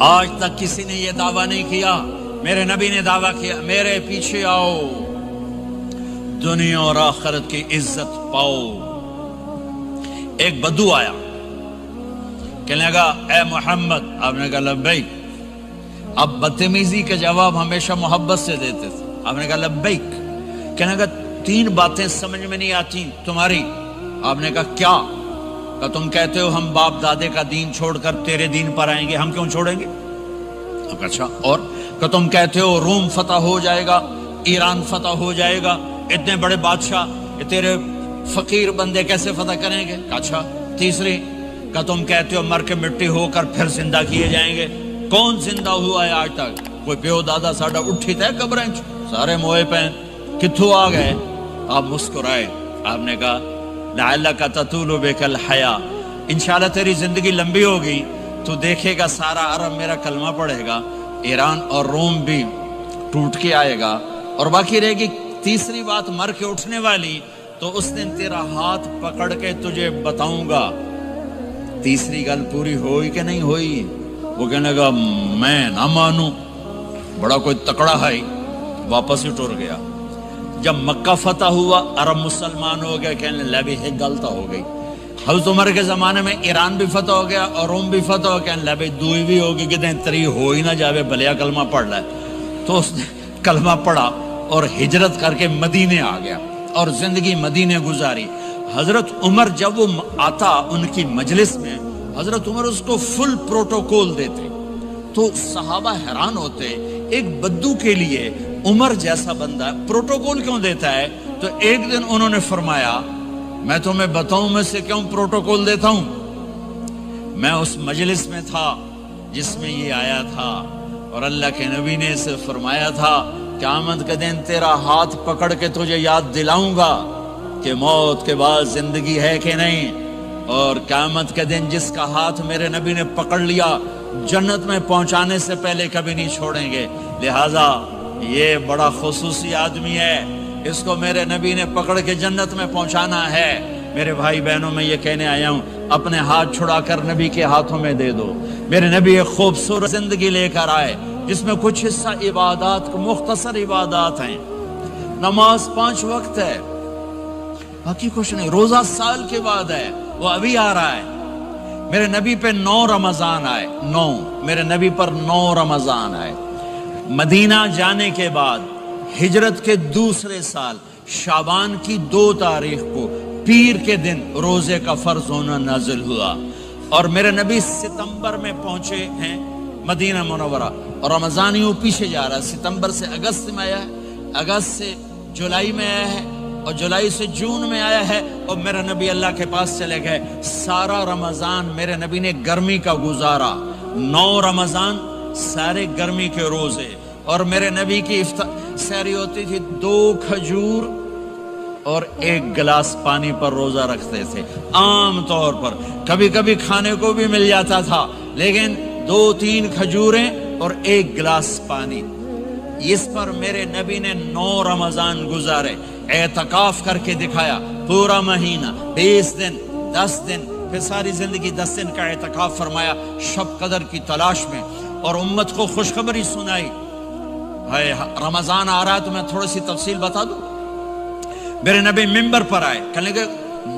آج تک کسی نے یہ دعویٰ نہیں کیا، میرے نبی نے دعویٰ کیا میرے پیچھے آؤ دنیا اور آخرت کی عزت پاؤ۔ ایک بدو آیا، کہنے لگا اے محمد، آپ نے کہا لبیک۔ اب بدتمیزی کا جواب ہمیشہ محبت سے دیتے تھے، آپ نے کہا لبیک۔ کہنے لگا 3 باتیں سمجھ میں نہیں آتی تمہاری۔ آپ نے کہا کیا؟ کہ تم کہتے ہو ہم باپ دادے کا دین چھوڑ کر تیرے دین پر آئیں گے، ہم کیوں چھوڑیں گے؟ اچھا، اور کہ تم کہتے ہو روم فتح ہو جائے گا، ایران فتح ہو جائے گا، اتنے بڑے بادشاہ کہ تیرے فقیر بندے کیسے فتح کریں گے؟ اچھا، تیسری کہ تم کہتے ہو مر کے مٹی ہو کر پھر زندہ کیے جائیں گے، کون زندہ ہوا ہے آج تک؟ کوئی پیو دادا ساڈا اٹھی تے قبریں سارے موئے پین کتھوں آ گئے؟ آپ مسکرائے، آپ نے کہا لعلک تطول بک الحیا، انشاءاللہ تیری زندگی لمبی ہوگی تو دیکھے گا سارا عرب میرا کلمہ پڑھے گا، ایران اور روم بھی ٹوٹ کے آئے گا، اور باقی رہے گی تیسری بات مر کے اٹھنے والی، تو اس دن تیرا ہاتھ پکڑ کے تجھے بتاؤں گا۔ تیسری گل پوری ہوئی کہ نہیں ہوئی؟ وہ کہنے لگا میں نہ مانوں، بڑا کوئی تکڑا ہے، واپس ہی ٹر گیا۔ جب مکہ فتح ہوا، عرب مسلمان ہو گئے، کہنے لگے ایک غلطی ہو گئی۔ حضرت عمر کے زمانے میں ایران بھی فتح ہو گیا اور روم بھی فتح ہو گیا، کہنے لگے دوئی بھی ہوگی کہ دیں تری ہو ہی نہ جاوے، بھلیا کلمہ پڑھ لے۔ تو اس نے کلمہ پڑھا اور ہجرت کر کے مدینے آ گیا اور زندگی مدینے گزاری۔ حضرت عمر جب وہ آتا ان کی مجلس میں، حضرت عمر اس کو فل پروٹوکول دیتے، تو صحابہ حیران ہوتے، ایک بدو کے لیے عمر جیسا بندہ پروٹوکول کیوں دیتا ہے؟ تو ایک دن انہوں نے فرمایا میں تمہیں بتاؤں میں سے کیوں پروٹوکول دیتا ہوں؟ میں اس مجلس میں تھا جس میں یہ آیا تھا، اور اللہ کے نبی نے اسے فرمایا تھا قیامت کے دن تیرا ہاتھ پکڑ کے تجھے یاد دلاؤں گا کہ موت کے بعد زندگی ہے کہ نہیں، اور قیامت کے دن جس کا ہاتھ میرے نبی نے پکڑ لیا جنت میں پہنچانے سے پہلے کبھی نہیں چھوڑیں گے۔ لہٰذا یہ بڑا خصوصی آدمی ہے، اس کو میرے نبی نے پکڑ کے جنت میں پہنچانا ہے۔ میرے بھائی بہنوں میں یہ کہنے آیا ہوں، اپنے ہاتھ چھڑا کر نبی کے ہاتھوں میں دے دو۔ میرے نبی ایک خوبصورت زندگی لے کر آئے جس میں کچھ حصہ عبادات، مختصر عبادات ہیں، نماز 5 وقت ہے، باقی کچھ نہیں، روزہ سال کے بعد ہے، وہ ابھی آ رہا ہے۔ میرے نبی پہ 9 رمضان آئے، 9 میرے نبی پر 9 رمضان آئے۔ مدینہ جانے کے بعد ہجرت کے دوسرے سال شعبان کی 2 تاریخ کو پیر کے دن روزے کا فرض ہونا نازل ہوا، اور میرے نبی ستمبر میں پہنچے ہیں مدینہ منورہ، اور رمضان یوں پیچھے جا رہا ہے، ستمبر سے اگست میں آیا ہے، اگست سے جولائی میں آیا ہے، اور جولائی سے جون میں آیا ہے، اور میرے نبی اللہ کے پاس چلے گئے۔ سارا رمضان میرے نبی نے گرمی کا گزارا، 9 رمضان سارے گرمی کے روزے، اور میرے نبی کی سحری ہوتی تھی 2 کھجور اور 1 گلاس پانی پر روزہ رکھتے تھے عام طور پر، کبھی کبھی کھانے کو بھی مل جاتا تھا، لیکن 2-3 کھجوریں اور 1 گلاس پانی، اس پر میرے نبی نے 9 رمضان گزارے، اعتکاف کر کے دکھایا، پورا مہینہ 20 دن 10 دن، پھر ساری زندگی 10 دن کا اعتکاف فرمایا شب قدر کی تلاش میں، اور امت کو خوشخبری سنائی۔ رمضان آ رہا ہے تو میں تھوڑی سی تفصیل بتا دوں۔ میرے نبی منبر پر آئے، کہنے لگے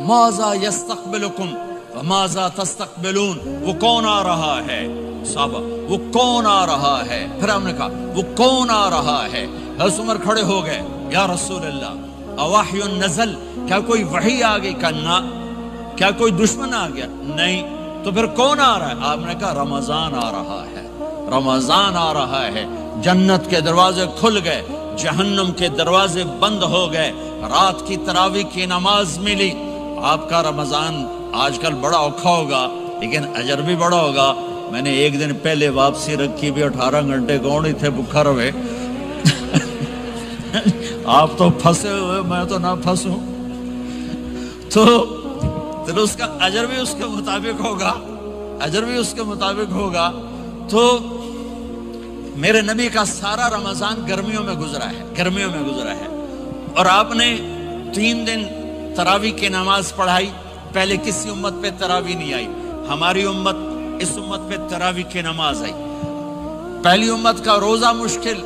ماذا یستقبلکم وماذا تستقبلون، وہ کون آ رہا ہے؟ صحابہ وہ کون آ رہا ہے؟ پھر ہم نے کہا وہ کون آ رہا ہے؟ حضرت عمر کھڑے ہو گئے، یا رسول اللہ اوحی نزل، کیا کوئی وحی آ گئی؟ کہا نہ۔ کیا کوئی دشمن آ گیا؟ نہیں۔ تو پھر کون آ رہا ہے؟ آپ نے کہا رمضان آ رہا ہے، رمضان آ رہا ہے۔ جنت کے دروازے کھل گئے، جہنم کے دروازے بند ہو گئے، رات کی تراویح کی نماز ملی۔ آپ کا رمضان آج کل بڑا اوکھا ہوگا لیکن اجر بھی بڑا ہوگا۔ میں نے ایک دن پہلے واپسی رکھی بھی 18 گھنٹے کون ہی تھے بکھا رہے آپ تو پھنسے ہوئے، میں تو نہ پھنسوں، تو اس کا اجر بھی اس کے مطابق ہوگا، اجر بھی اس کے مطابق ہوگا۔ تو میرے نبی کا سارا رمضان گرمیوں میں گزرا ہے، گرمیوں میں گزرا ہے، اور آپ نے 3 دن تراویح کی نماز پڑھائی۔ پہلے کسی امت پہ تراویح نہیں آئی، ہماری امت، اس امت پہ تراویح کی نماز آئی۔ پہلی امت کا روزہ مشکل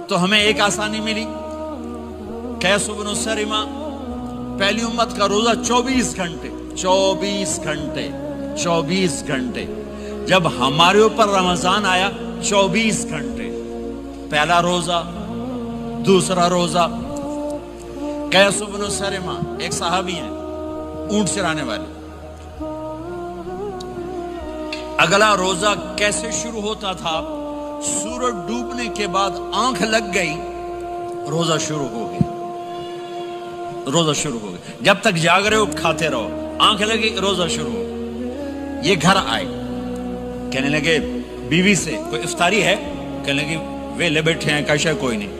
تو ہمیں ایک آسانی ملی، قیس بن سرمہ، پہلی امت کا روزہ 24 گھنٹے 24 گھنٹے 24 گھنٹے، جب ہمارے اوپر رمضان آیا 24 گھنٹے، پہلا روزہ، دوسرا روزہ۔ قیس بن سرمہ ایک صحابی ہیں، اونٹ چرانے والے۔ اگلا روزہ کیسے شروع ہوتا تھا؟ سورج ڈوبنے کے بعد آنکھ لگ گئی، روزہ شروع ہو گیا، روزہ شروع ہو گیا، جب تک جاگ رہے ہو کھاتے رہو، آنکھ لگی روزہ شروع ہو۔ یہ گھر آئے، کہنے لگے بیوی سے کوئی افطاری ہے؟ کہنے لگے ویلے بیٹھے ہیں، کیسا کوئی نہیں۔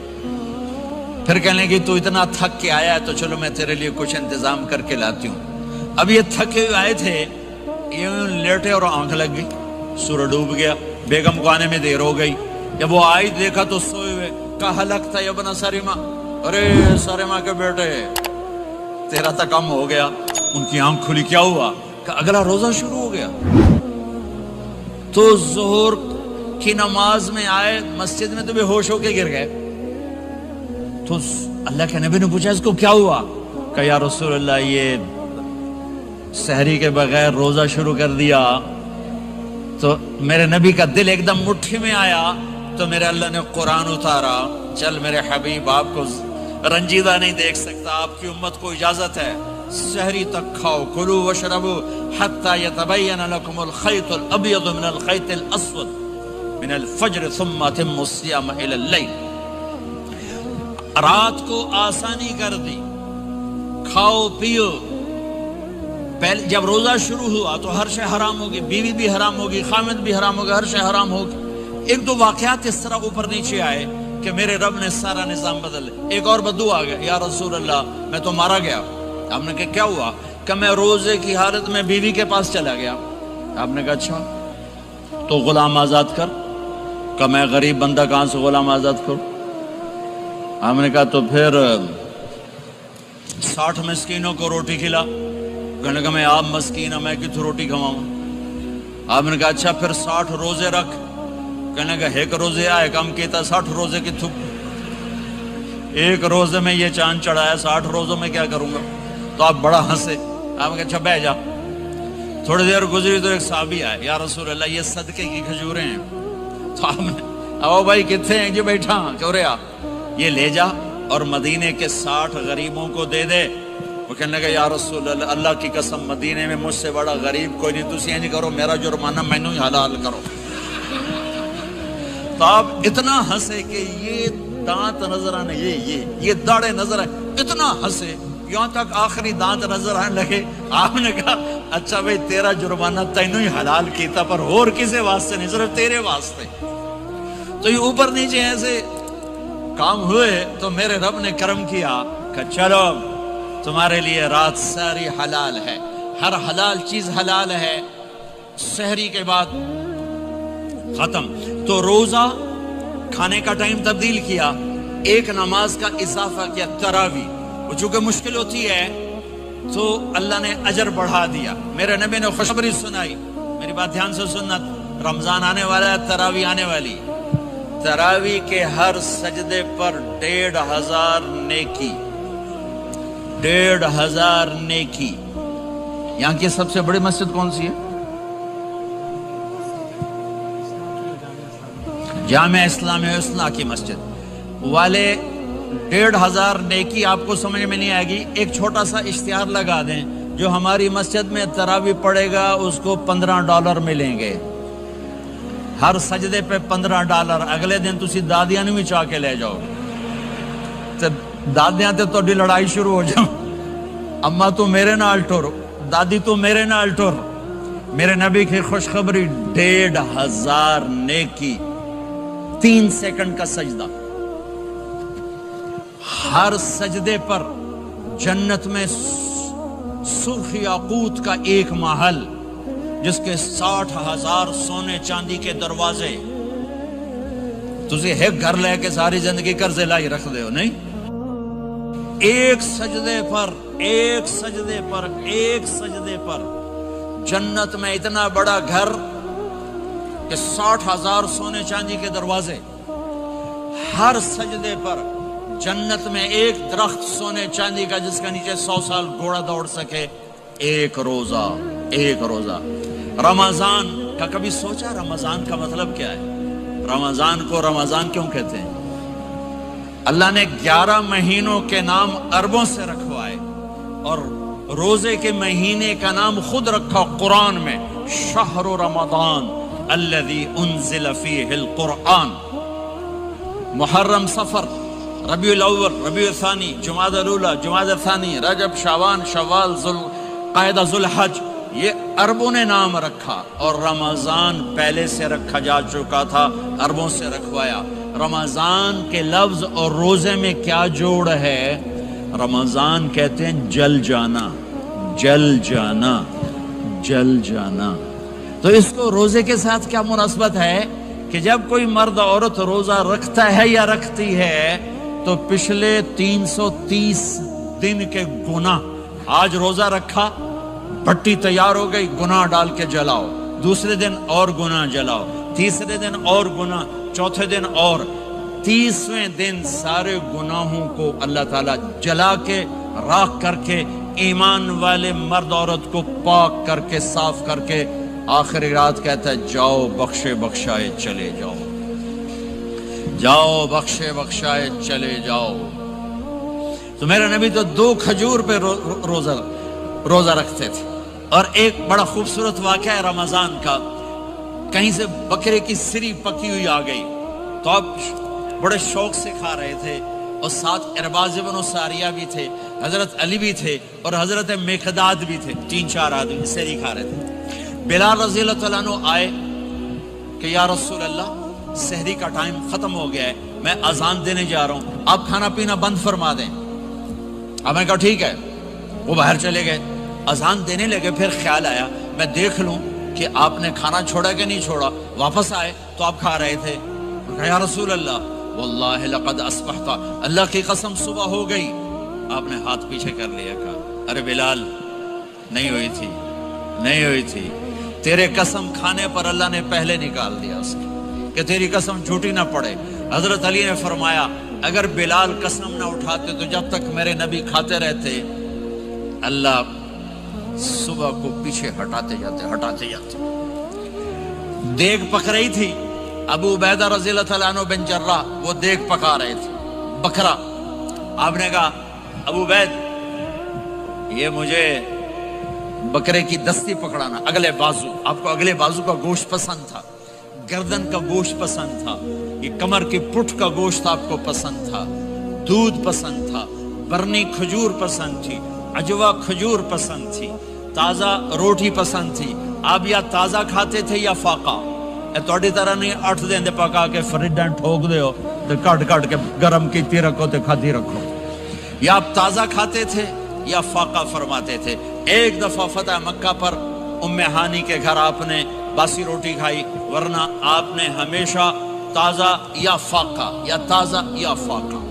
پھر کہنے لگے تو اتنا تھک کے آیا ہے تو چلو میں تیرے لیے کچھ انتظام کر کے لاتی ہوں۔ اب یہ تھکے ہوئے آئے تھے، یہ لیٹے اور آنکھ لگ گئی، سورج ڈوب گیا، بیگم کو آنے میں دیر ہو گئی۔ جب وہ آئی دیکھا تو سوئے ہوئے، کہا لگتا ہے ابن سرمہ، ارے سرمہ کے بیٹے تیرا تو کم ہو گیا۔ ان کی آنکھ کھلی، کیا ہوا؟ کہ اگلا روزہ شروع ہو گیا۔ تو ظہر کی نماز میں آئے، مسجد میں تو بے ہوش ہو کے گر گئے۔ تو اللہ کے نبی نے پوچھا اس کو کیا ہوا؟ کہ یا رسول اللہ یہ سحری کے بغیر روزہ شروع کر دیا۔ تو میرے نبی کا دل ایک دم مٹھی میں آیا، تو میرے اللہ نے قرآن اتارا، چل میرے حبیب آپ کو رنجیدہ نہیں دیکھ سکتا، آپ کی امت کو اجازت ہے، سحری تک کھاؤ، کلوا واشربوا حتی یتبین لکم الخیط الابیض من الخیط الاسود من الفجر ثم اتموا الصیام الی اللیل۔ رات کو آسانی کر دی، کھاؤ پیو۔ پہلے جب روزہ شروع ہوا تو ہر شے حرام ہوگی، بیوی بھی حرام ہوگی، خامد بھی حرام ہوگا، ہر شے حرام ہوگی۔ ایک دو واقعات اس طرح اوپر نیچے آئے کہ میرے رب نے سارا نظام بدل۔ ایک اور بدو آ گیا، یا رسول اللہ میں تو مارا گیا۔ آپ نے کہا کیا ہوا؟ کہ میں روزے کی حالت میں بیوی کے پاس چلا گیا۔ آپ نے کہا اچھا تو غلام آزاد کر۔ کہ میں غریب بندہ کہاں سے غلام آزاد کروں؟ آپ نے کہا تو پھر 60 مسکینوں کو روٹی کھلا۔ کہنے لگا میں آپ مسکین ہوں، میں کتوں روٹی کھواؤں؟ آپ نے کہا اچھا پھر 60 روزے رکھ۔ کہنے لگا ایک روزے آئے کم کیتا، 60 روزے کی تھک، ایک روزے میں یہ چاند چڑھایا، 60 روزوں میں کیا کروں گا؟ تو آپ بڑا ہنسے۔ آپ نے کہا اچھا بہ جا۔ تھوڑی دیر گزری تو ایک صحابی آئے، یا رسول اللہ یہ صدقے کی کھجوریں ہیں۔ تو آپ نے او بھائی کتنے ہیں؟ جو بیٹھا کیوں رہا، یہ لے جا اور مدینے کے 60 غریبوں کو دے دے۔ وہ کہنے لگا یا رسول اللہ اللہ کی قسم مدینے میں مجھ سے بڑا غریب کوئی نہیں، تسی نہیں کرو، میرا جرمانہ مینوں ہی حلال کرو۔ تو آپ اتنا ہنسے کہ یہ دانت نظر آنے، یہ داڑے نظر آئے، اتنا ہنسے یہاں تک آخری دانت نظر آنے لگے۔ آپ نے کہا اچھا بھائی تیرا جرمانہ تینوں ہی حلال کیتا، پر اور کسے واسطے نہیں، صرف تیرے واسطے۔ تو یہ اوپر نیچے ایسے کام ہوئے تو میرے رب نے کرم کیا کہ چلو تمہارے لیے رات ساری حلال ہے، ہر حلال چیز حلال ہے۔ سحری کے بعد ختم۔ تو روزہ کھانے کا ٹائم تبدیل کیا، ایک نماز کا اضافہ کیا، تراویح، وہ چونکہ مشکل ہوتی ہے تو اللہ نے اجر بڑھا دیا۔ میرے نبی نے خوشخبری سنائی، میری بات دھیان سے سننا، رمضان آنے والا ہے، تراویح آنے والی۔ تراویح کے ہر سجدے پر 1500 نیکی، 1500 نیکی۔ یہاں کی سب سے بڑی مسجد کون سی ہے؟ جامع اسلامی حسنہ کی مسجد والے 1500 نیکی آپ کو سمجھ میں نہیں آئے گی۔ ایک چھوٹا سا اشتہار لگا دیں، جو ہماری مسجد میں تراویح پڑے گا اس کو $15 ملیں گے، ہر سجدے پہ $15۔ اگلے دن تسی دادیاں نہیں بھی چاہ کے لے جاؤ، دادیاں تے توڑی لڑائی شروع ہو جاؤ، اما تو میرے نال ٹور، دادی تو میرے نال ٹور۔ میرے نبی کی خوشخبری 1500 نیکی، 3 سیکنڈ کا سجدہ، ہر سجدے پر جنت میں سرخ یاقوت کا ایک محل جس کے 60,000 سونے چاندی کے دروازے۔ تسی ایک گھر لے کے ساری زندگی قرضے لائی رکھ دے ہو نہیں؟ ایک سجدے پر، ایک سجدے پر، ایک سجدے پر جنت میں اتنا بڑا گھر کہ 60,000 سونے چاندی کے دروازے، ہر سجدے پر جنت میں ایک درخت سونے چاندی کا جس کا نیچے 100 سال گھوڑا دوڑ سکے، ایک روزہ، ایک روزہ۔ رمضان کا کبھی سوچا رمضان کا مطلب کیا ہے؟ رمضان کو رمضان کیوں کہتے ہیں؟ اللہ نے 11 مہینوں کے نام عربوں سے رکھوائے اور روزے کے مہینے کا نام خود رکھا قرآن میں، شہر رمضان الذی انزل فیہ القرآن۔ محرم، صفر، ربیع الاول، ربیع الثانی، جمادی الاولی، جمادی الثانی، رجب، شعبان، شوال، قاعدہ، ذوالحج، یہ عربوں نے نام رکھا، اور رمضان پہلے سے رکھا جا چکا تھا، عربوں سے رکھوایا۔ رمضان کے لفظ اور روزے میں کیا جوڑ ہے؟ رمضان کہتے ہیں جل جانا، جل جانا، جل جانا۔ تو اس کو روزے کے ساتھ کیا مناسبت ہے کہ جب کوئی مرد عورت روزہ رکھتا ہے یا رکھتی ہے تو پچھلے 330 دن کے گناہ، آج روزہ رکھا، بھٹی تیار ہو گئی، گناہ ڈال کے جلاؤ، دوسرے دن اور گناہ جلاؤ، تیسرے دن اور گناہ، چوتھے دن اور، 30ویں دن سارے گناہوں کو اللہ تعالیٰ جلا کے، راکھ کر کے، ایمان والے مرد عورت کو پاک کر کے، صاف کر کے، آخری رات کہتا ہے جاؤ بخشے بخشائے چلے جاؤ، جاؤ بخشے بخشائے چلے جاؤ۔ تو میرا نبی تو 2 کھجور پہ روزہ رکھتے تھے۔ اور ایک بڑا خوبصورت واقعہ ہے رمضان کا، کہیں سے بکرے کی سری پکی ہوئی آ گئی تو آپ بڑے شوق سے کھا رہے تھے، اور ساتھ ارباز بن ساریہ بھی تھے، حضرت علی بھی تھے، اور حضرت مقداد بھی تھے، 3-4 آدمی سری کھا رہے تھے۔ بلال رضی اللہ عنہ آئے کہ یا رسول اللہ سحری کا ٹائم ختم ہو گیا ہے، میں اذان دینے جا رہا ہوں، آپ کھانا پینا بند فرما دیں۔ اب میں کہا ٹھیک ہے، وہ باہر چلے گئے، اذان دینے لگے، پھر خیال آیا میں دیکھ لوں کہ آپ نے کھانا چھوڑا کہ نہیں چھوڑا، واپس آئے تو آپ کھا رہے تھے۔ کہا یا رسول اللہ واللہ لقد اصبحت، اللہ کی قسم صبح ہو گئی۔ آپ نے ہاتھ پیچھے کر لیا، کہا ارے بلال نہیں ہوئی تھی، نہیں ہوئی تھی، تیرے قسم کھانے پر اللہ نے پہلے نکال دیا اس کی کہ تیری قسم جھوٹی نہ پڑے۔ حضرت علی نے فرمایا اگر بلال قسم نہ اٹھاتے تو جب تک میرے نبی کھاتے رہتے اللہ صبح کو پیچھے ہٹاتے جاتے۔ دیگ پک رہی تھی، ابو عبیدہ رضی اللہ تعالیٰ عنہ بن جراح وہ دیگ پکا رہے تھے، بکرا۔ آپ نے کہا ابو عبید یہ مجھے بکرے کی دستی پکڑانا، اگلے بازو، آپ کو اگلے بازو کا گوشت پسند تھا، گردن کا گوشت پسند تھا، یہ کمر کی پٹھ کا گوشت آپ کو پسند تھا، دودھ پسند تھا، برنی کھجور پسند تھی، عجوا کھجور پسند تھی، تازہ روٹی پسند تھی۔ آپ یا تازہ کھاتے تھے یا فاقہ، توڑی طرح نہیں 8 دن دے پکا کے فریڈاں ٹھوک دے ہو تو کٹ کے گرم کیتی رکھو تو کھاتی رکھو، یا آپ تازہ کھاتے تھے یا فاقہ فرماتے تھے۔ ایک دفعہ فتح مکہ پر ام ہانی کے گھر آپ نے باسی روٹی کھائی، ورنہ آپ نے ہمیشہ تازہ یا فاقہ، یا تازہ یا فاقہ،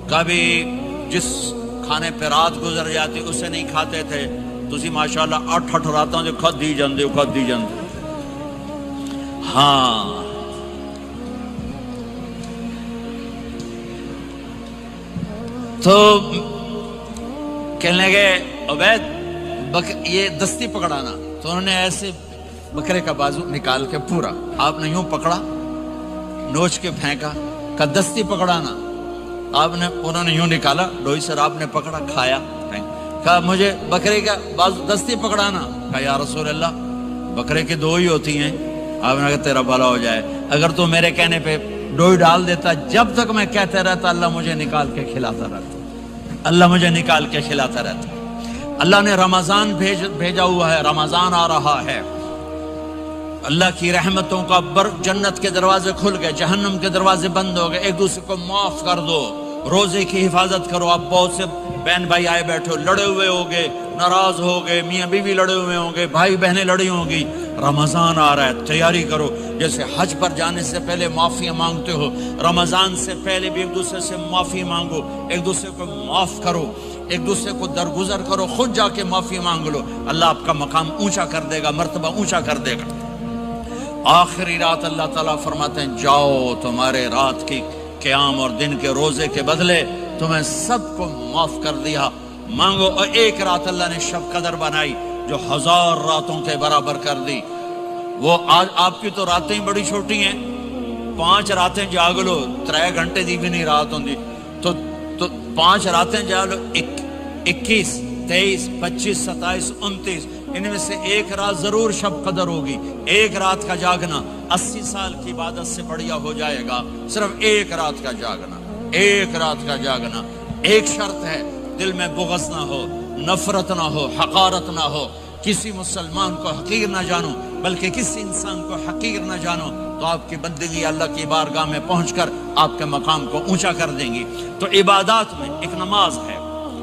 کبھی جس کھانے پہ رات گزر جاتی اسے نہیں کھاتے تھے۔ تسی ماشاءاللہ 8 راتاں جو کھدی جاندے ہو۔ ہاں تو کہنے لگے عبید یہ دستی پکڑانا، تو انہوں نے ایسے بکرے کا بازو نکال کے پورا آپ نے یوں پکڑا، نوچ کے پھینکا، کہ دستی پکڑانا، انہوں نے یوں نکالا ڈوئی سر، آپ نے پکڑا، کھایا، کہا مجھے بکرے کا بازو دستی پکڑانا۔ کہا یا رسول اللہ بکرے کی 2 ہی ہوتی ہیں۔ آپ نے کہا تیرا بھلا ہو جائے، اگر تو میرے کہنے پہ ڈوئی ڈال دیتا، جب تک میں کہتے رہتا اللہ مجھے نکال کے کھلاتا رہتا، اللہ مجھے نکال کے کھلاتا رہتا۔ اللہ نے رمضان بھیجا ہوا ہے، رمضان آ رہا ہے، اللہ کی رحمتوں کا جنت کے دروازے کھل گئے، جہنم کے دروازے بند ہو گئے، ایک دوسرے کو معاف کر دو، روزے کی حفاظت کرو۔ آپ بہت سے بہن بھائی آئے بیٹھے ہو، لڑے ہوئے ہوگے، ناراض ہو گئے، میاں بیوی لڑے ہوئے ہوں گے، بھائی بہنیں لڑی ہوں گی، رمضان آ رہا ہے، تیاری کرو۔ جیسے حج پر جانے سے پہلے معافیاں مانگتے ہو، رمضان سے پہلے بھی ایک دوسرے سے معافی مانگو، ایک دوسرے کو معاف کرو، ایک دوسرے کو درگزر کرو، خود جا کے معافی مانگ لو، اللہ آپ کا مقام اونچا کر دے گا، مرتبہ اونچا کر دے گا۔ آخری رات اللہ تعالیٰ فرماتے ہیں جاؤ تمہارے رات کی قیام اور دن کے روزے کے بدلے تمہیں سب کو معاف کر دیا، مانگو۔ اور ایک رات اللہ نے شب قدر بنائی جو 1000 راتوں کے برابر کر دی۔ وہ آج آپ کی تو راتیں بڑی چھوٹی ہیں، 5 راتیں جاگ لو 3 گھنٹے دی بھی نہیں رات ہوندی، تو 5 راتیں جاگ لو 21 23 25 27 29، ان میں سے ایک رات ضرور شب قدر ہوگی۔ ایک رات کا جاگنا 80 سال کی عبادت سے بڑھیا ہو جائے گا، صرف ایک رات کا جاگنا، ایک رات کا جاگنا۔ ایک شرط ہے، دل میں بغض نہ ہو، نفرت نہ ہو، حقارت نہ ہو، کسی مسلمان کو حقیر نہ جانو بلکہ کسی انسان کو حقیر نہ جانو، تو آپ کی بندگی اللہ کی بارگاہ میں پہنچ کر آپ کے مقام کو اونچا کر دیں گی۔ تو عبادات میں ایک نماز ہے،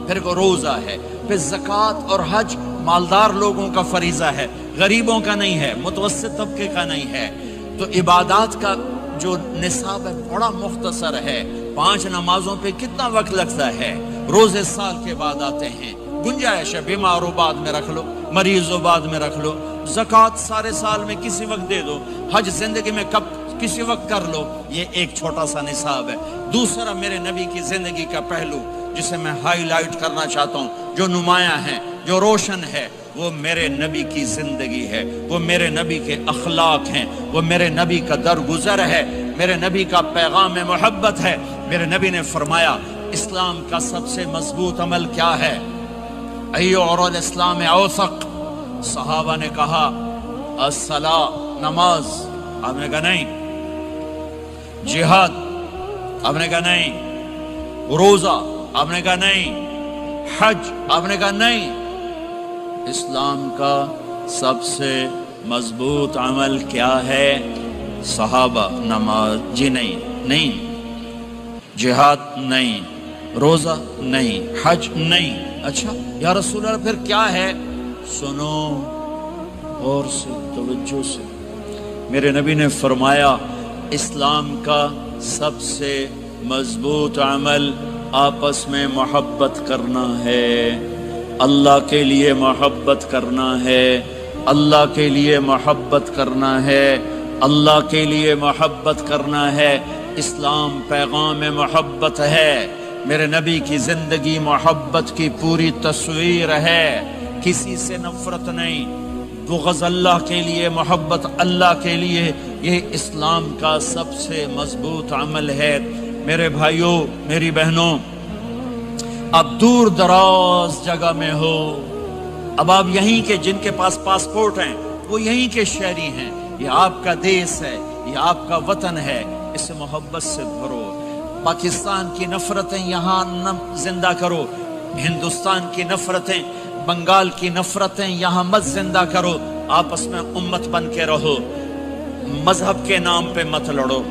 پھر کو روزہ ہے، پھر زکوٰۃ اور حج مالدار لوگوں کا فریضہ ہے، غریبوں کا نہیں ہے، متوسط طبقے کا نہیں ہے۔ تو عبادات کا جو نصاب ہے بڑا مختصر ہے۔ 5 نمازوں پہ کتنا وقت لگتا ہے؟ روزے سال کے بعد آتے ہیں، گنجائش ہے، بیمار ہو بعد میں رکھ لو، مریض ہو بعد میں رکھ لو، زکوٰۃ سارے سال میں کسی وقت دے دو، حج زندگی میں کب کسی وقت کر لو۔ یہ ایک چھوٹا سا نصاب ہے۔ دوسرا میرے نبی کی زندگی کا پہلو جسے میں ہائی لائٹ کرنا چاہتا ہوں، جو نمایاں ہے، جو روشن ہے، وہ میرے نبی کی زندگی ہے، وہ میرے نبی کے اخلاق ہیں، وہ میرے نبی کا درگزر ہے، میرے نبی کا پیغام محبت ہے۔ میرے نبی نے فرمایا اسلام کا سب سے مضبوط عمل کیا ہے؟ ایو اور الاسلام اوثق۔ صحابہ نے کہا الصلاۃ، نماز، آپ نے کہا نہیں۔ جہاد، آپ نے کہا نہیں۔ روزہ، آپ نے کہا نہیں۔ حج، آپ نے کہا نہیں۔ اسلام کا سب سے مضبوط عمل کیا ہے؟ صحابہ، نماز، جی نہیں۔ جہاد نہیں، روزہ نہیں، حج نہیں۔ اچھا یا رسول اللہ پھر کیا ہے؟ سنو اور سے توجہ سے، میرے نبی نے فرمایا اسلام کا سب سے مضبوط عمل آپس میں محبت کرنا ہے، اللہ کے لیے محبت کرنا ہے، اللہ کے لیے محبت کرنا ہے، اللہ کے لیے محبت کرنا ہے۔ اسلام پیغام محبت ہے، میرے نبی کی زندگی محبت کی پوری تصویر ہے، کسی سے نفرت نہیں، بغض اللہ کے لیے، محبت اللہ کے لیے، یہ اسلام کا سب سے مضبوط عمل ہے۔ میرے بھائیوں، میری بہنوں، اب دور دراز جگہ میں ہو، اب آپ یہیں کے، جن کے پاس پاسپورٹ ہیں وہ یہیں کے شہری ہیں، یہ آپ کا دیس ہے، یہ آپ کا وطن ہے، اسے محبت سے بھرو۔ پاکستان کی نفرتیں یہاں نہ زندہ کرو، ہندوستان کی نفرتیں، بنگال کی نفرتیں یہاں مت زندہ کرو، آپس میں امت بن کے رہو، مذہب کے نام پہ مت لڑو۔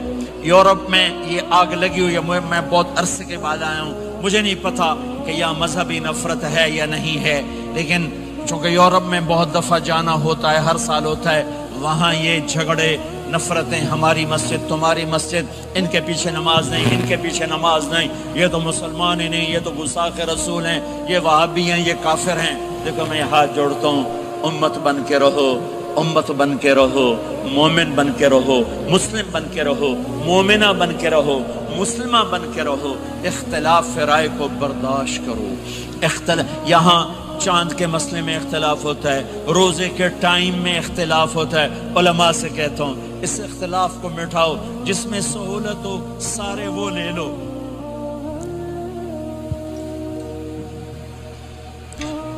یورپ میں یہ آگ لگی ہوئی ہے، میں بہت عرصے کے بعد آیا ہوں، مجھے نہیں پتا کہ یہاں مذہبی نفرت ہے یا نہیں ہے، لیکن چونکہ یورپ میں بہت دفعہ جانا ہوتا ہے، ہر سال ہوتا ہے، وہاں یہ جھگڑے، نفرتیں، ہماری مسجد، تمہاری مسجد، ان کے پیچھے نماز نہیں، ان کے پیچھے نماز نہیں، یہ تو مسلمان ہی نہیں، یہ تو گستاخ رسول ہیں، یہ وہابی ہیں، یہ کافر ہیں۔ دیکھو میں ہاتھ جوڑتا ہوں، امت بن کے رہو، امت بن کے رہو، مومن بن کے رہو، مسلم بن کے رہو، مومنہ بن کے رہو، مسلمہ بن کے رہو، اختلاف رائے کو برداشت کرو۔ یہاں چاند کے مسئلے میں اختلاف ہوتا ہے، روزے کے ٹائم میں اختلاف ہوتا ہے، علماء سے کہتا ہوں اس اختلاف کو مٹھاؤ، جس میں سہولت ہو سارے وہ لے لو۔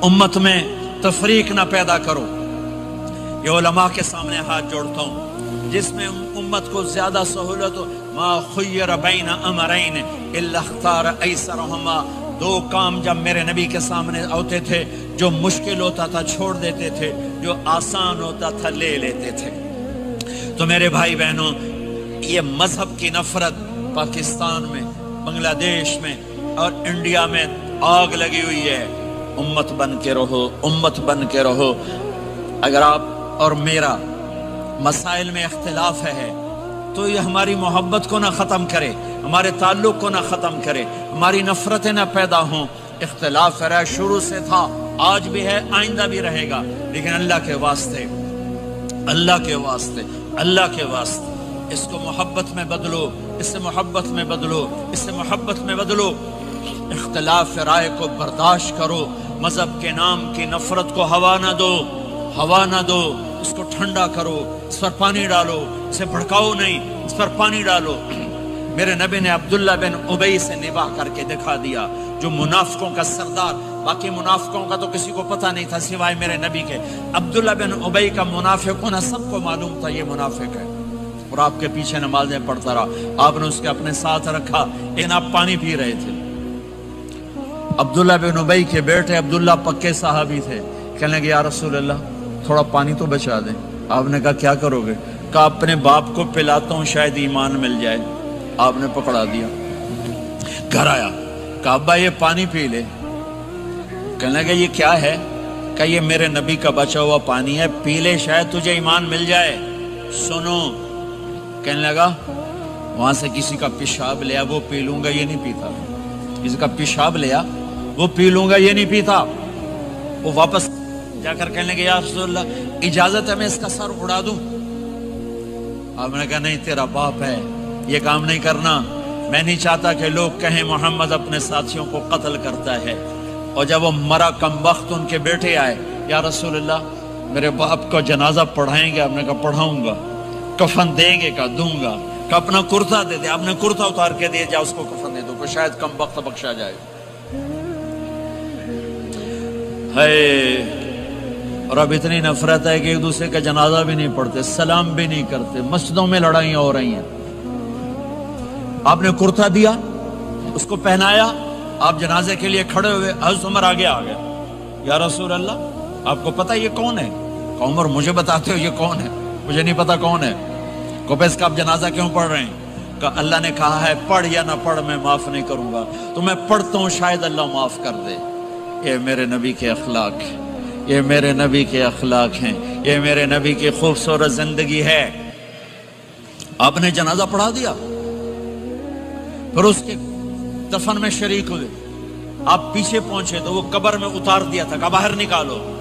امت میں تفریق نہ پیدا کرو، یہ علماء کے سامنے ہاتھ جوڑتا ہوں، جس میں امت کو زیادہ سہولت ہو، ما خیر بین امرین الا اختار ایسرہما، 2 کام جب میرے نبی کے سامنے ہوتے تھے، جو مشکل ہوتا تھا چھوڑ دیتے تھے، جو آسان ہوتا تھا لے لیتے تھے۔ تو میرے بھائی بہنوں، یہ مذہب کی نفرت پاکستان میں، بنگلہ دیش میں اور انڈیا میں آگ لگی ہوئی ہے۔ امت بن کے رہو، امت بن کے رہو۔ اگر آپ اور میرا مسائل میں اختلاف ہے تو یہ ہماری محبت کو نہ ختم کرے، ہمارے تعلق کو نہ ختم کرے، ہماری نفرتیں نہ پیدا ہوں۔ اختلاف رائے شروع سے تھا، آج بھی ہے، آئندہ بھی رہے گا، لیکن اللہ کے واسطے، اللہ کے واسطے اللہ کے واسطے اس کو محبت میں بدلو، اس سے محبت میں بدلو، اس سے محبت میں بدلو۔ اختلاف رائے کو برداشت کرو، مذہب کے نام کی نفرت کو ہوا نہ دو، ہوا نہ دو، اس کو ٹھنڈا کرو، اس پر پانی ڈالو، اسے بھڑکاؤ نہیں، اس پر پانی ڈالو۔ میرے نبی نے عبداللہ بن ابی سے نباہ کر کے دکھا دیا، جو منافقوں کا سردار، باقی منافقوں کا تو کسی کو پتہ نہیں تھا سوائے میرے نبی کے، عبداللہ بن ابی کا منافق ہونا سب کو معلوم تھا، یہ منافق ہے، اور آپ کے پیچھے نمازیں پڑھتا رہا، آپ نے اس کے اپنے ساتھ رکھا، لیکن آپ پانی پی رہے تھے۔ عبداللہ بن ابی کے بیٹے عبداللہ پکے صحابی تھے، کہنے لگے یا رسول اللہ تھوڑا پانی تو بچا دیں۔ آپ نے کہا کیا کرو گے؟ کہا اپنے باپ کو پلاتا ہوں شاید ایمان مل جائے۔ آپ نے پکڑا دیا، گھر آیا، کہا ابا یہ پانی پی لے۔ کہنے لگے یہ کیا ہے؟ کہا یہ میرے نبی کا بچا ہوا پانی ہے، پی لے شاید تجھے ایمان مل جائے۔ سنو، کہنے لگا وہاں سے کسی کا پیشاب لیا وہ پی لوں گا، یہ نہیں پیتا۔ کسی کا پیشاب لیا وہ پی لوں گا، یہ نہیں پیتا۔ وہ واپس جا کر کہنے لگے یا رسول اللہ اجازت ہے میں اس کا سر اڑا دوں؟ آپ نے کہا نہیں، تیرا باپ ہے، یہ کام نہیں کرنا۔ میں نہیں چاہتا کہ لوگ کہیں محمد اپنے ساتھیوں کو قتل کرتا ہے۔ اور جب وہ مرا کم وقت ان کے بیٹے آئے، یا رسول اللہ میرے باپ کو جنازہ پڑھائیں گے؟ آپ نے کہا پڑھاؤں گا۔ کفن دیں گے؟ کہا دوں گا۔ کہ اپنا کرتا دے دے۔ آپ نے کرتا اتار کے دیا، جا اس کو کفن دے دو کہ شاید کم وقت بخشا جائے۔ اور اب اتنی نفرت ہے کہ ایک دوسرے کا جنازہ بھی نہیں پڑھتے، سلام بھی نہیں کرتے، مسجدوں میں لڑائیاں ہو رہی ہیں۔ آپ نے کرتا دیا، اس کو پہنایا، آپ جنازے کے لیے کھڑے ہوئے، حضرت عمر آگے آ گیا، یا رسول اللہ آپ کو پتہ یہ کون ہے؟ کہ عمر مجھے بتاتے ہو یہ کون ہے؟ مجھے نہیں پتا کون ہے۔ کہ اس کا آپ جنازہ کیوں پڑھ رہے ہیں؟ کہ اللہ نے کہا ہے پڑھ یا نہ پڑھ میں معاف نہیں کروں گا، تو میں پڑھتا ہوں شاید اللہ معاف کر دے۔ یہ میرے نبی کے اخلاق ہیں، یہ میرے نبی کے اخلاق ہیں، یہ میرے نبی کی خوبصورت زندگی ہے۔ آپ نے جنازہ پڑھا دیا، پھر اس کے دفن میں شریک ہوئے۔ آپ پیچھے پہنچے تو وہ قبر میں اتار دیا تھا، کہ باہر نکالو۔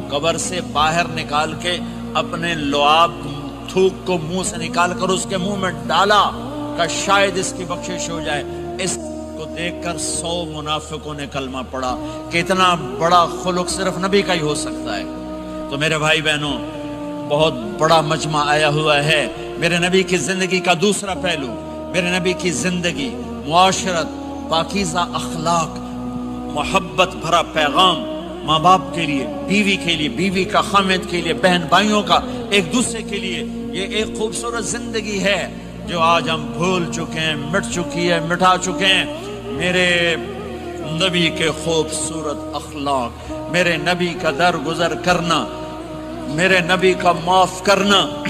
قبر سے باہر نکال کے اپنے لعاب تھوک کو منہ سے نکال کر اس کے منہ میں ڈالا کہ شاید اس کی بخشش ہو جائے۔ اس کو دیکھ کر 100 منافقوں نے کلمہ پڑھا کہ اتنا بڑا خلق صرف نبی کا ہی ہو سکتا ہے۔ تو میرے بھائی بہنوں، بہت بڑا مجمع آیا ہوا ہے۔ میرے نبی کی زندگی کا دوسرا پہلو، میرے نبی کی زندگی، معاشرت، پاکیزہ اخلاق، محبت بھرا پیغام، ماں باپ کے لیے، بیوی کے لیے، بیوی کا خامد کے لیے، بہن بھائیوں کا ایک دوسرے کے لیے، یہ ایک خوبصورت زندگی ہے جو آج ہم بھول چکے ہیں، مٹ چکی ہے، مٹا چکے ہیں۔ میرے نبی کے خوبصورت اخلاق، میرے نبی کا درگزر کرنا، میرے نبی کا معاف کرنا۔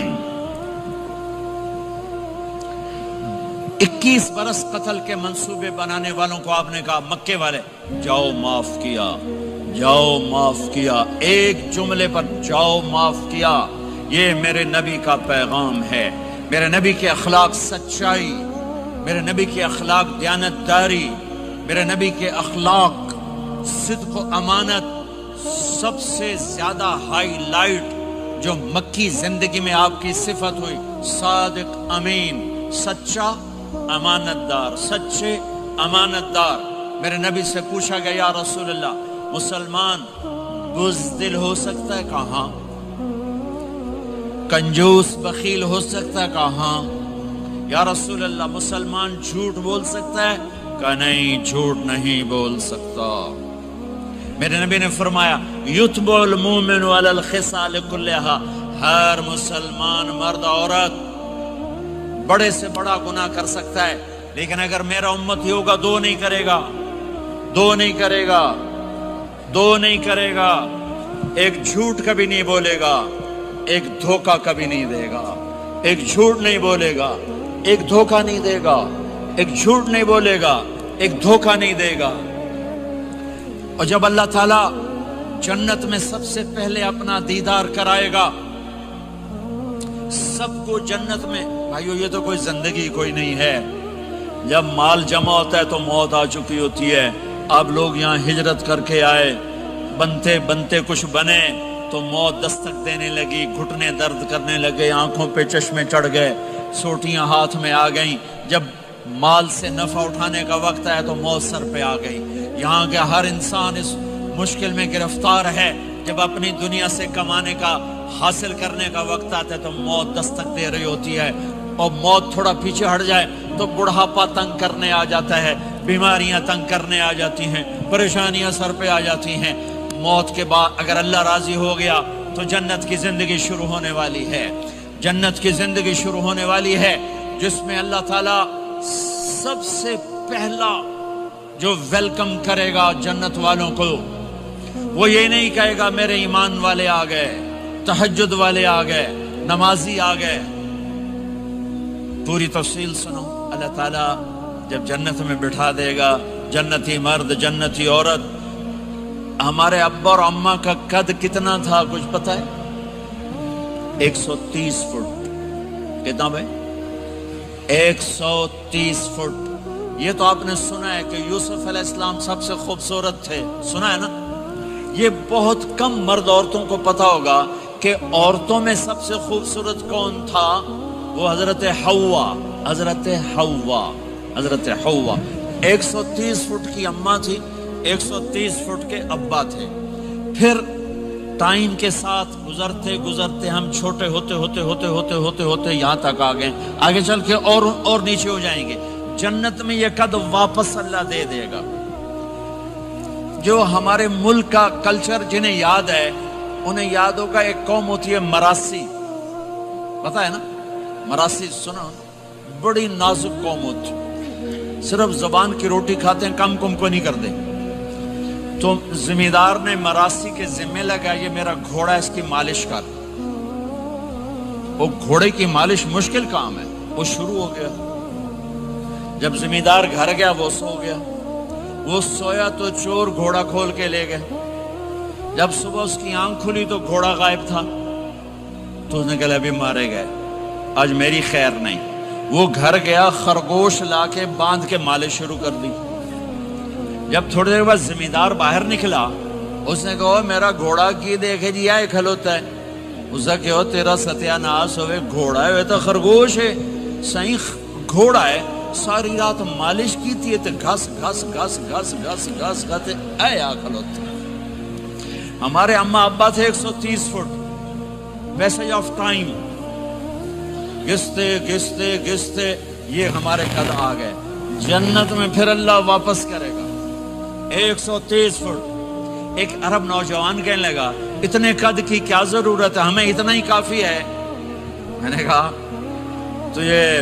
21 برس قتل کے منصوبے بنانے والوں کو آپ نے کہا مکے والے جاؤ معاف کیا، جاؤ معاف کیا، ایک جملے پر جاؤ معاف کیا۔ یہ میرے نبی کا پیغام ہے۔ میرے نبی کے اخلاق سچائی، میرے نبی کے اخلاق دیانتداری، میرے نبی کے اخلاق صدق و امانت۔ سب سے زیادہ ہائی لائٹ جو مکی زندگی میں آپ کی صفت ہوئی، صادق امین، سچا امانت دار، سچے امانت دار۔ میرے نبی سے پوچھا گیا یا رسول اللہ مسلمان بزدل ہو سکتا ہے؟ کہاں؟ کنجوس بخیل ہو سکتا ہے؟ کہاں؟ یا رسول اللہ مسلمان جھوٹ بول سکتا ہے؟ کہ نہیں، جھوٹ نہیں بول سکتا۔ میرے نبی نے فرمایا یتبع المومن علی الخصال کلھا، ہر مسلمان مرد عورت بڑے سے بڑا گناہ کر سکتا ہے، لیکن اگر میرا امتی ہوگا دو نہیں کرے گا، دو نہیں کرے گا، دو نہیں کرے گا۔ ایک جھوٹ کبھی نہیں بولے گا، ایک دھوکہ کبھی نہیں دے گا۔ ایک جھوٹ نہیں بولے گا، ایک دھوکہ نہیں دے گا، ایک جھوٹ نہیں بولے گا، ایک دھوکہ نہیں دے گا۔ اور جب اللہ تعالیٰ جنت میں سب سے پہلے اپنا دیدار کرائے گا سب کو جنت میں، بھائیو یہ تو کوئی زندگی کوئی نہیں ہے۔ جب مال جمع ہوتا ہے تو موت آ چکی ہوتی ہے۔ اب لوگ یہاں ہجرت کر کے آئے، بنتے بنتے کچھ بنے تو موت دستک دینے لگی، گھٹنے درد کرنے لگے، آنکھوں پہ چشمے چڑھ گئے، سوٹیاں ہاتھ میں آ گئیں۔ جب مال سے نفع اٹھانے کا وقت آیا تو موت سر پہ آ گئی۔ یہاں کے ہر انسان اس مشکل میں گرفتار ہے، جب اپنی دنیا سے کمانے کا، حاصل کرنے کا وقت آتا ہے تو موت دستک دے رہی ہوتی ہے، اور موت تھوڑا پیچھے ہٹ جائے تو بڑھاپا تنگ کرنے آ جاتا ہے، بیماریاں تنگ کرنے آ جاتی ہیں، پریشانیاں سر پہ آ جاتی ہیں۔ موت کے بعد اگر اللہ راضی ہو گیا تو جنت کی زندگی شروع ہونے والی ہے، جنت کی زندگی شروع ہونے والی ہے، جس میں اللہ تعالیٰ سب سے پہلا جو ویلکم کرے گا جنت والوں کو، وہ یہ نہیں کہے گا میرے ایمان والے آ گئے، تہجد والے آ گئے، نمازی آ گئے۔ پوری تفصیل سنو۔ اللہ تعالیٰ جب جنت میں بٹھا دے گا، جنتی مرد، جنتی عورت۔ ہمارے ابا اور اماں کا قد کتنا تھا کچھ پتہ ہے؟ 130 فٹ۔ کتنا بھائی؟ 130 فٹ۔ یہ تو آپ نے سنا ہے کہ یوسف علیہ السلام سب سے خوبصورت تھے، سنا ہے نا؟ یہ بہت کم مرد عورتوں کو پتا ہوگا کہ عورتوں میں سب سے خوبصورت کون تھا؟ وہ حضرت حوا، حضرت حوا، حضرت حوا۔ 130 فٹ کی اماں تھی، 130 فٹ کے ابا تھے۔ پھر ٹائم کے ساتھ گزرتے گزرتے ہم چھوٹے ہوتے ہوتے ہوتے ہوتے ہوتے ہوتے یہاں تک آ گئے، آگے چل کے اور نیچے ہو جائیں گے۔ جنت میں یہ قد واپس اللہ دے دے گا۔ جو ہمارے ملک کا کلچر جنہیں یاد ہے انہیں یاد ہوگا، ایک قوم ہوتی ہے مراسی، پتا ہے نا؟ مراسی سنا؟ بڑی نازک قوم ہوتی، صرف زبان کی روٹی کھاتے ہیں، کم کو نہیں کرتے۔ تو زمیندار نے مراسی کے ذمہ لگا، یہ میرا گھوڑا، اس کی مالش کر۔ وہ گھوڑے کی مالش مشکل کام ہے، وہ شروع ہو گیا۔ جب زمیندار گھر گیا وہ سو گیا، وہ سویا تو چور گھوڑا کھول کے لے گئے۔ جب صبح اس کی آنکھ کھلی تو گھوڑا غائب تھا، تو اس نے کہا ابھی مارے گئے، آج میری خیر نہیں۔ وہ گھر گیا، خرگوش لا کے باندھ کے مالش شروع کر دی۔ جب تھوڑی دیر بعد زمیندار باہر نکلا، اس نے کہا میرا گھوڑا کی دیکھے جی آئے کھلوتا ہے۔ اس نے کہا تیرا ستیہ ناس ہوئے، گھوڑا ہے تو خرگوش ہے، صحیح گھوڑا ہے، ساری رات مالش کی تھی تو گھس گھس گھس گھس گھس گھس گھس اے آ کھلوتا۔ ہمارے اماں ابا تھے 130 فٹ، پیسج آف ٹائم، گھستے گھستے گھستے یہ ہمارے قد آ گئے۔ جنت میں پھر اللہ واپس کرے گا 130 فٹ۔ ایک عرب نوجوان کہنے لگا اتنے قد کی کیا ضرورت ہے، ہمیں اتنا ہی کافی ہے۔ میں نے کہا تو یہ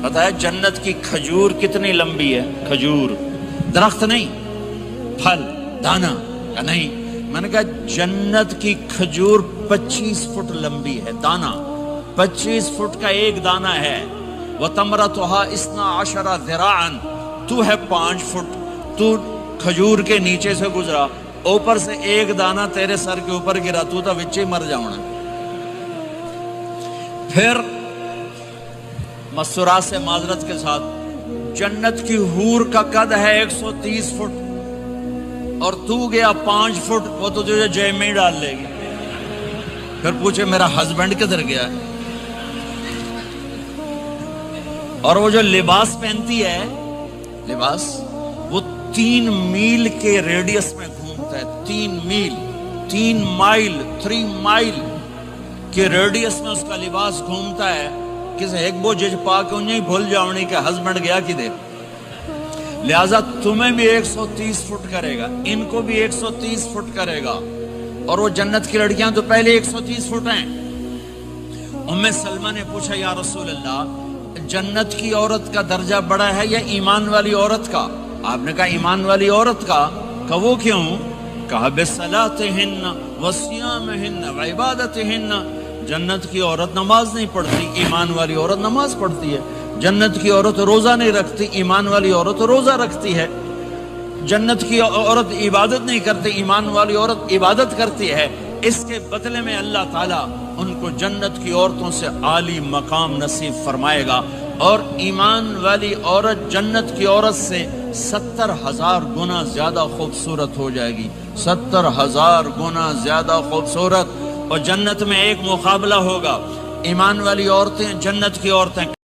پتہ ہے جنت کی کھجور کتنی لمبی ہے؟ کھجور درخت نہیں، پھل دانا یا نہیں؟ میں نے کہا جنت کی کھجور 25 فٹ لمبی ہے، دانا 25 فٹ کا ایک دانا ہے۔ وَتَمْرَتُهَا 12 ذِرَاعًا، تو ہے 5 فٹ، تو کھجور کے نیچے سے گزرا، اوپر سے ایک دانا تیرے سر کے اوپر گرا، تو تا وچے مر جاؤنا۔ پھر مسورات سے معذرت کے ساتھ، جنت کی حور کا قد ہے 130 فٹ اور تو گیا 5 فٹ، وہ تو تجھے جیب میں ہی ڈال لے گی۔ پھر پوچھے میرا ہسبینڈ کدھر گیا ہے؟ اور وہ جو لباس پہنتی ہے، لباس وہ 3 میل کے ریڈیس میں گھومتا ہے، 3 میل، 3 مائل کے ریڈیس میں اس کا لباس گھومتا ہے۔ کسی ایک بو جج پا کے انہیں بھول جاؤنی کہ ہسبینڈ گیا کی دے۔ لہٰذا تمہیں بھی 130 فٹ کرے گا، ان کو بھی 130 فٹ کرے گا، اور وہ جنت کی لڑکیاں تو پہلے 130 فٹ ہیں۔ ام سلمہ نے پوچھا یا رسول اللہ، جنت کی عورت کا درجہ بڑا ہے یا ایمان والی عورت کا؟ آپ نے کہا ایمان والی عورت کا۔ کہا وہ کیوں؟ کہا بِصَلَاتِهِنَّ وَصِيَامِهِنَّ وَعِبَادَتِهِنَّ، جنت کی عورت نماز نہیں پڑھتی، ایمان والی عورت نماز پڑھتی ہے۔ جنت کی عورت روزہ نہیں رکھتی، ایمان والی عورت روزہ رکھتی ہے۔ جنت کی عورت عبادت نہیں کرتی، ایمان والی عورت عبادت کرتی ہے۔ اس کے بدلے میں اللہ تعالیٰ ان کو جنت کی عورتوں سے عالی مقام نصیب فرمائے گا، اور ایمان والی عورت جنت کی عورت سے 70,000 گنا زیادہ خوبصورت ہو جائے گی، 70,000 گنا زیادہ خوبصورت۔ اور جنت میں ایک مقابلہ ہوگا، ایمان والی عورتیں جنت کی عورتیں